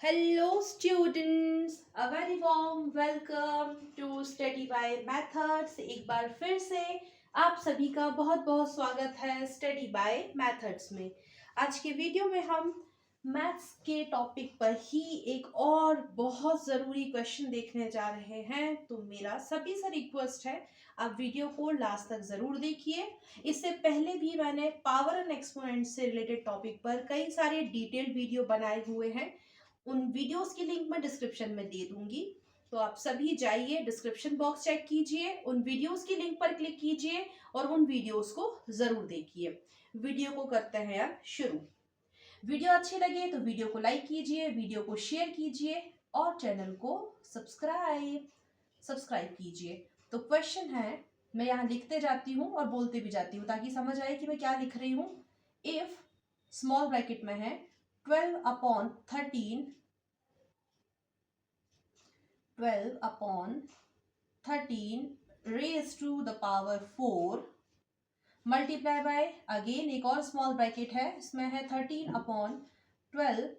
Hello students, a very warm welcome to Study by Methods। एक बार फिर से आप सभी का बहुत बहुत स्वागत है स्टडी बाय मेथड्स में। आज के वीडियो में हम मैथ्स के टॉपिक पर ही एक और बहुत ज़रूरी क्वेश्चन देखने जा रहे हैं। तो मेरा सभी से रिक्वेस्ट है, आप वीडियो को लास्ट तक ज़रूर देखिए। इससे पहले भी मैंने पावर एंड एक्सपोनेंट से रिलेटेड टॉपिक पर कई सारे डिटेल्ड वीडियो बनाए हुए हैं। उन वीडियोस की लिंक मैं डिस्क्रिप्शन में दे दूंगी, तो आप सभी जाइए, डिस्क्रिप्शन बॉक्स चेक कीजिए, उन वीडियोस की लिंक पर क्लिक कीजिए और उन वीडियोस को जरूर देखिए। वीडियो को करते हैं अब शुरू। वीडियो अच्छी लगे तो वीडियो को लाइक कीजिए, वीडियो को शेयर कीजिए और चैनल को सब्सक्राइब कीजिए। तो क्वेश्चन है, मैं यहाँ लिखते जाती हूँ और बोलते भी जाती हूँ ताकि समझ आए कि मैं क्या लिख रही हूँ। इफ स्मॉल ब्रैकेट में है 12/13 raised to the power 4 multiply by, again एक और स्मॉल ब्रैकेट है, इसमें है 13/12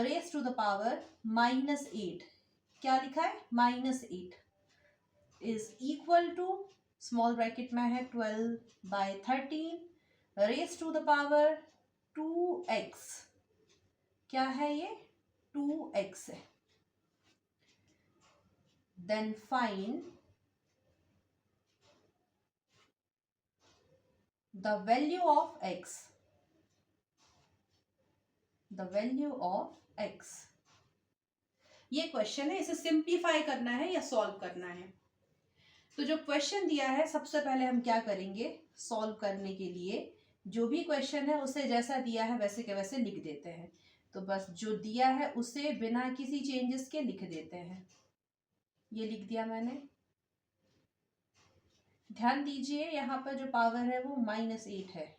रेज टू द पावर -8। क्या लिखा है? -8 is equal to, small bracket में है 12/13 raise to the power 2x। क्या है ये? 2x है। Then find the value of x, ये क्वेश्चन है, इसे सिंप्लीफाई करना है या सॉल्व करना है। तो जो क्वेश्चन दिया है, सबसे पहले हम क्या करेंगे, सॉल्व करने के लिए जो भी क्वेश्चन है उसे जैसा दिया है वैसे के वैसे लिख देते हैं। तो बस जो दिया है उसे बिना किसी चेंजेस के लिख देते हैं। ये लिख दिया मैंने। ध्यान दीजिए, यहाँ पर जो पावर है वो -8 है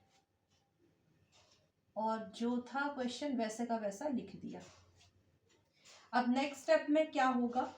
और जो था क्वेश्चन वैसे का वैसा लिख दिया। अब नेक्स्ट स्टेप में क्या होगा,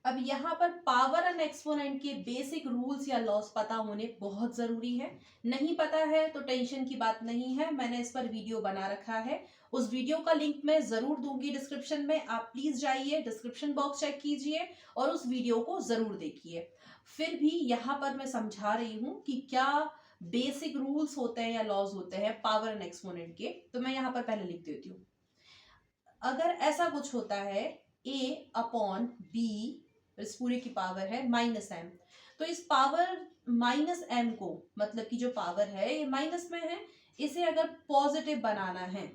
अब यहाँ पर पावर एंड एक्सपोनेंट के बेसिक रूल्स या लॉस पता होने बहुत जरूरी है। नहीं पता है तो टेंशन की बात नहीं है, मैंने इस पर वीडियो बना रखा है। उस वीडियो का लिंक मैं जरूर दूंगी डिस्क्रिप्शन में, आप प्लीज जाइए, डिस्क्रिप्शन बॉक्स चेक कीजिए और उस वीडियो को जरूर देखिए। फिर भी यहाँ पर मैं समझा रही हूँ कि क्या बेसिक रूल्स होते हैं या लॉज होते हैं पावर एंड एक्सपोनेंट के। तो मैं यहाँ पर पहले लिख देती हूँ। अगर ऐसा कुछ होता है a/b, इस पूरे की पावर है -m, तो इस पावर -m को, मतलब कि जो पावर है ये माइनस में है, इसे अगर पॉजिटिव बनाना है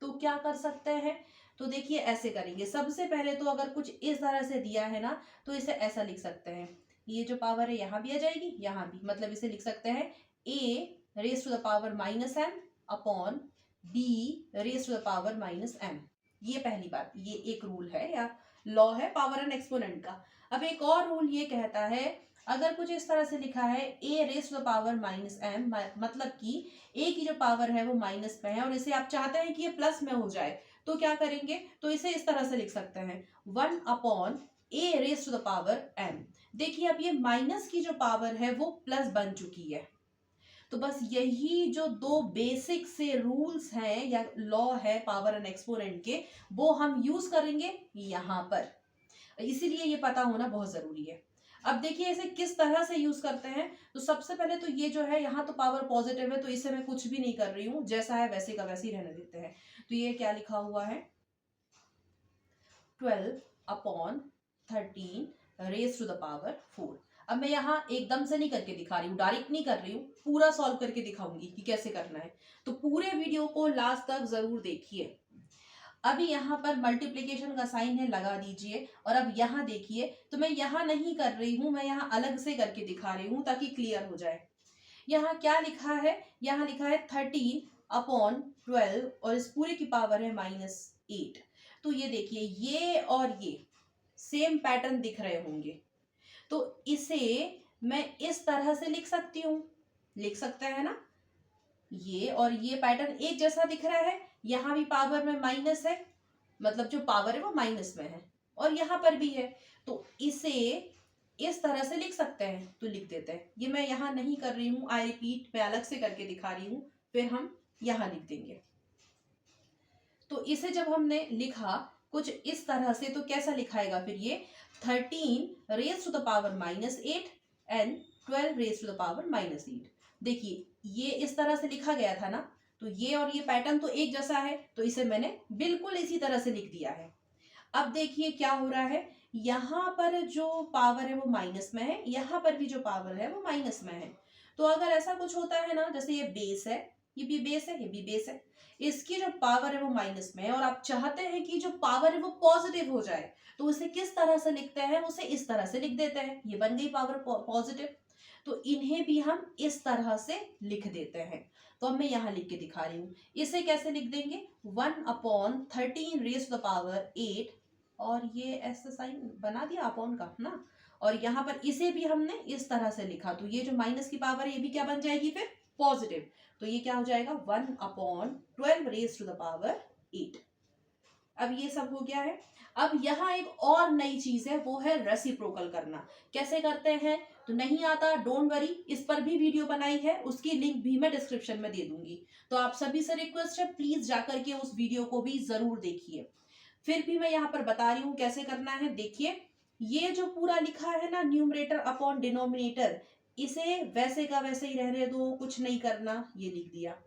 तो क्या कर सकते हैं। तो देखिए ऐसे करेंगे, सबसे पहले तो अगर कुछ इस तरह से दिया है ना तो इसे ऐसा लिख सकते हैं, ये जो पावर है यहाँ भी आ जाएगी, यहाँ भी, मतलब इसे लिख सकते हैं a⁻m अपॉन b⁻m। ये पहली बात, ये एक रूल है या लॉ है पावर एंड एक्सपोनेंट का। अब एक और रूल ये कहता है, अगर कुछ इस तरह से लिखा है a⁻m, मतलब कि a की जो पावर है वो माइनस में है और इसे आप चाहते हैं कि ये प्लस में हो जाए, तो क्या करेंगे, तो इसे इस तरह से लिख सकते हैं 1/a⁻m। देखिए अब ये माइनस की जो पावर है वो प्लस बन चुकी है। तो बस यही जो दो बेसिक से रूल्स हैं या लॉ है पावर एंड एक्सपोनेंट के, वो हम यूज करेंगे यहाँ पर, इसीलिए ये पता होना बहुत जरूरी है। अब देखिए इसे किस तरह से यूज करते हैं। तो सबसे पहले तो ये जो है, यहाँ तो पावर पॉजिटिव है तो इसे मैं कुछ भी नहीं कर रही हूँ, जैसा है वैसे का वैसे ही रहने देते हैं। तो ये क्या लिखा हुआ है, 12/13 रेज टू द पावर 4। अब मैं यहाँ एकदम से नहीं करके दिखा रही हूँ, डायरेक्ट नहीं कर रही हूँ, पूरा सॉल्व करके दिखाऊंगी कि कैसे करना है। तो पूरे वीडियो को लास्ट तक जरूर देखिए। अभी यहाँ पर मल्टीप्लिकेशन का साइन है, लगा दीजिए। और अब यहाँ देखिए, तो मैं यहाँ नहीं कर रही हूँ, मैं यहाँ अलग से करके दिखा रही हूँ ताकि क्लियर हो जाए। यहाँ क्या लिखा है, यहाँ लिखा है 13/12 और इस पूरे की पावर है -8। तो ये देखिए, ये और ये सेम पैटर्न दिख रहे होंगे, तो इसे मैं इस तरह से लिख सकती हूँ, लिख सकते हैं ना, ये और ये पैटर्न एक जैसा दिख रहा है। यहाँ भी पावर में माइनस है, मतलब जो पावर है वो माइनस में है, और यहाँ पर भी है, तो इसे इस तरह से लिख सकते हैं। तो लिख देते हैं, ये मैं यहाँ नहीं कर रही हूँ, आई रिपीट, मैं अलग से करके दिखा रही हूँ, फिर हम यहाँ लिख देंगे। तो इसे जब हमने लिखा कुछ इस तरह से, तो कैसा लिखाएगा फिर ये 13 raise to the power -8 and 12 raise to the power -8। देखिए ये इस तरह से लिखा गया था ना, तो ये और ये पैटर्न तो एक जैसा है, तो इसे मैंने बिल्कुल इसी तरह से लिख दिया है। अब देखिए क्या हो रहा है, यहाँ पर जो पावर है वो माइनस में है, यहाँ पर भी जो पावर है वो माइनस में है। तो अगर ऐसा कुछ होता है ना, जैसे ये बेस है, ये भी बेस है, ये भी बेस है, इसकी जो पावर है वो माइनस में है और आप चाहते हैं कि जो पावर है वो पॉजिटिव हो जाए, तो उसे किस तरह से लिखते हैं, उसे इस तरह से लिख देते हैं। ये बन गई पावर पॉजिटिव, तो इन्हें भी हम इस तरह से लिख देते हैं। तो अब मैं यहाँ लिख के दिखा रही हूँ, इसे कैसे लिख देंगे 1/13 रेज टू द पावर 8, और ये ऐसा साइन बना दिया अपॉन का ना, और यहाँ पर इसे भी हमने इस तरह से लिखा, तो ये जो माइनस की पावर है ये भी क्या बन जाएगी फिर पॉजिटिव, तो ये क्या हो जाएगा 1/12 रेज टू द पावर 8। अब ये सब हो गया है। अब यहाँ एक और नई चीज है, वो है रेसिप्रोकल करना। कैसे करते हैं तो नहीं आता, डोंट वरी, इस पर भी वीडियो बनाई है, उसकी लिंक भी मैं डिस्क्रिप्शन में दे दूंगी। तो आप सभी से रिक्वेस्ट है, प्लीज जाकर के उस वीडियो को भी जरूर देखिए। फिर भी मैं यहाँ पर बता रही हूँ कैसे करना है। देखिए ये जो पूरा लिखा है ना, न्यूमरेटर अपॉन डिनोमिनेटर, इसे वैसे का वैसे ही रहने दो, कुछ नहीं करना, ये लिख दिया।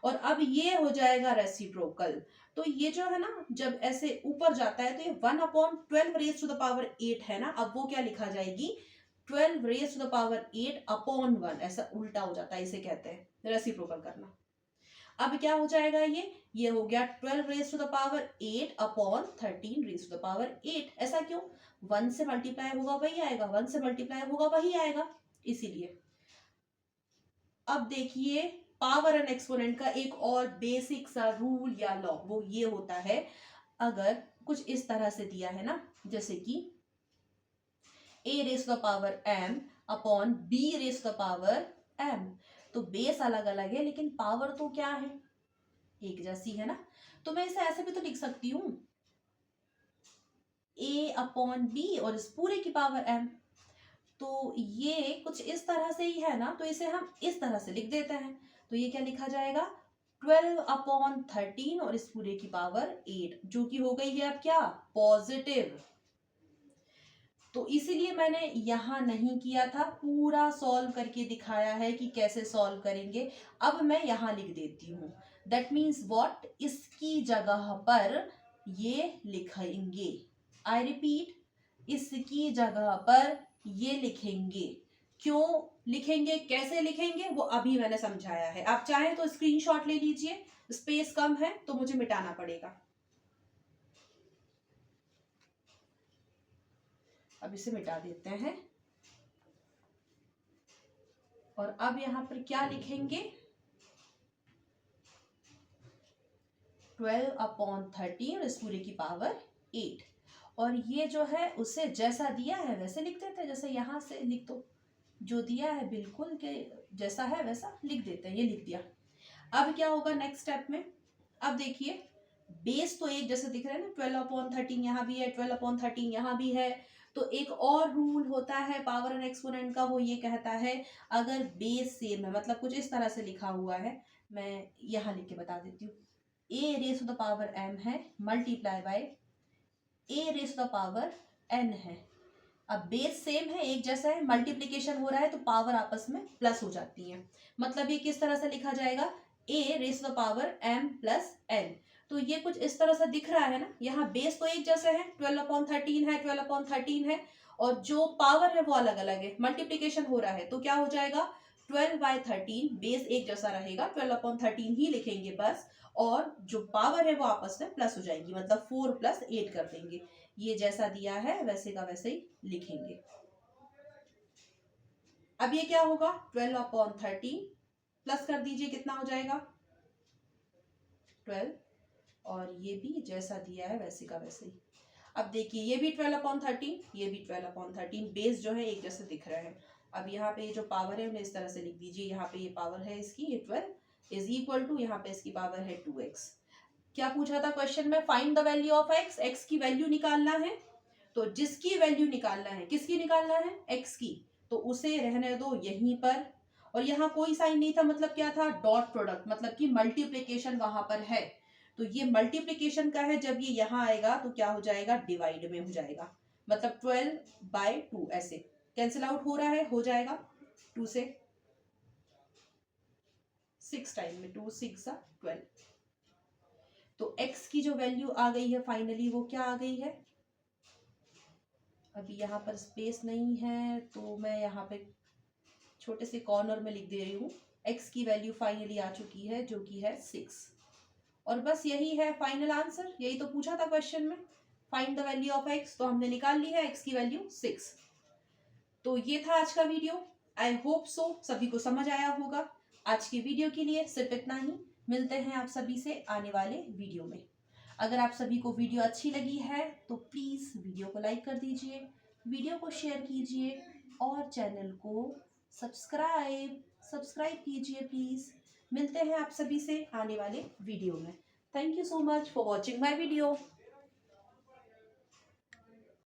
और अब ये हो जाएगा रेसिप्रोकल। तो ये जो है ना, जब ऐसे ऊपर जाता है तो ये 1/12 रेज टू द पावर 8 है ना, अब वो क्या लिखा जाएगी 12 raise to the power 8 upon 1, ऐसा उल्टा हो जाता है, इसे कहते हैं रेसिप्रोकल करना। अब क्या हो जाएगा, ये हो गया 12 raise to the power 8 upon 13 raise to the power 8। ऐसा क्यों, 1 से मल्टीप्लाई होगा वही आएगा, 1 से मल्टीप्लाई होगा वही आएगा, इसीलिए। अब देखिए पावर एंड एक्सपोनेंट का एक और बेसिक सा रूल या लॉ, वो ये होता है, अगर कुछ इस तरह से दिया है ना, जैसे कि a raise to the power m upon b raise to the power m, तो बेस अलग अलग है लेकिन पावर तो क्या है, एक जैसी है ना। तो मैं इसे ऐसे भी तो लिख सकती हूँ a अपॉन b और इस पूरे की पावर m, तो ये कुछ इस तरह से ही है ना, तो इसे हम इस तरह से लिख देते हैं। तो ये क्या लिखा जाएगा 12/13 और इस पूरे की पावर 8, जो कि हो गई है अब क्या पॉजिटिव। तो इसीलिए मैंने यहां नहीं किया था, पूरा सॉल्व करके दिखाया है कि कैसे सॉल्व करेंगे। अब मैं यहां लिख देती हूँ, दैट मीन्स व्हाट, इसकी जगह पर ये लिखेंगे। आई रिपीट, इसकी जगह पर ये लिखेंगे। क्यों लिखेंगे, कैसे लिखेंगे, वो अभी मैंने समझाया है। आप चाहें तो स्क्रीनशॉट ले लीजिए, स्पेस कम है तो मुझे मिटाना पड़ेगा। अब इसे मिटा देते हैं, और अब यहां पर क्या लिखेंगे 12/13 इस पूरे की पावर 8, और ये जो है उसे जैसा दिया है वैसे लिख देते हैं, जैसे यहां से लिख दो, जो दिया है बिल्कुल के जैसा है वैसा लिख देते हैं, ये लिख दिया। अब क्या होगा नेक्स्ट स्टेप में, अब देखिए बेस तो एक जैसे दिख रहा है ना, 12/13 यहाँ भी है, 12/13 यहाँ भी है। तो एक और रूल होता है पावर एंड एक्सपोनेंट का, वो ये कहता है अगर बेस सेम है, मतलब कुछ इस तरह से लिखा हुआ है, मैं यहाँ लिख के बता देती हूँ, a raise to the power m है multiply by a raise to the power n है। अब बेस सेम है, एक जैसा है, मल्टीप्लीकेशन हो रहा है तो पावर आपस में प्लस हो जाती है। मतलब ये किस तरह से लिखा जाएगा a raise to the power m plus n। तो ये कुछ इस तरह से दिख रहा है ना, यहाँ बेस तो एक जैसे है, 12/13 है, 12/13 है, और जो पावर है वो अलग अलग है, मल्टीप्लीकेशन हो रहा है, तो क्या हो जाएगा 12/13, बेस एक जैसा रहेगा, 12/13 ही लिखेंगे बस, और जो पावर है वो आपस में प्लस हो जाएंगी, मतलब 4 + 8 कर देंगे। ये जैसा दिया है वैसे का वैसे ही लिखेंगे। अब ये क्या होगा 12/13 प्लस कर दीजिए, कितना हो जाएगा 12, और ये भी जैसा दिया है वैसे का वैसे ही। अब देखिए ये भी 12/13, ये भी 12/13, बेस जो है एक जैसे दिख रहा है। अब यहाँ पे जो पावर है उन्हें इस तरह से लिख दीजिए, यहाँ पे ये पावर है इसकी, ये 12 इज इक्वल टू, यहाँ पे इसकी पावर है 2x। क्या पूछा था क्वेश्चन में, find the value of x, x की वैल्यू निकालना है। तो जिसकी वैल्यू निकालना है, किसकी निकालना है x की, तो उसे रहने दो यहीं पर, और यहाँ कोई साइन नहीं था, मतलब क्या था डॉट प्रोडक्ट, मतलब कि मल्टीप्लिकेशन वहां पर है, तो ये मल्टीप्लिकेशन का है, जब ये यहाँ आएगा तो क्या हो जाएगा, डिवाइड में हो जाएगा, मतलब 12/2 ऐसे कैंसिल आउट हो रहा है, हो जाएगा 2 से 6 टाइम में, 2 6 12। तो x की जो वैल्यू आ गई है फाइनली वो क्या आ गई है, अभी यहाँ पर स्पेस नहीं है तो मैं यहाँ पे छोटे से कॉर्नर में लिख दे रही हूँ, x की वैल्यू फाइनली आ चुकी है जो कि है 6। और बस यही है फाइनल आंसर, यही तो पूछा था क्वेश्चन में, find the value of x, तो हमने निकाल ली है x की वैल्यू 6। तो ये था आज का वीडियो, आई होप सो सभी को समझ आया होगा। आज की वीडियो के लिए सिर्फ इतना ही, मिलते हैं आप सभी से आने वाले वीडियो में। अगर आप सभी को वीडियो अच्छी लगी है तो प्लीज़ वीडियो को लाइक कर दीजिए, वीडियो को शेयर कीजिए और चैनल को सब्सक्राइब कीजिए प्लीज़। मिलते हैं आप सभी से आने वाले वीडियो में। Thank you so much for watching my video.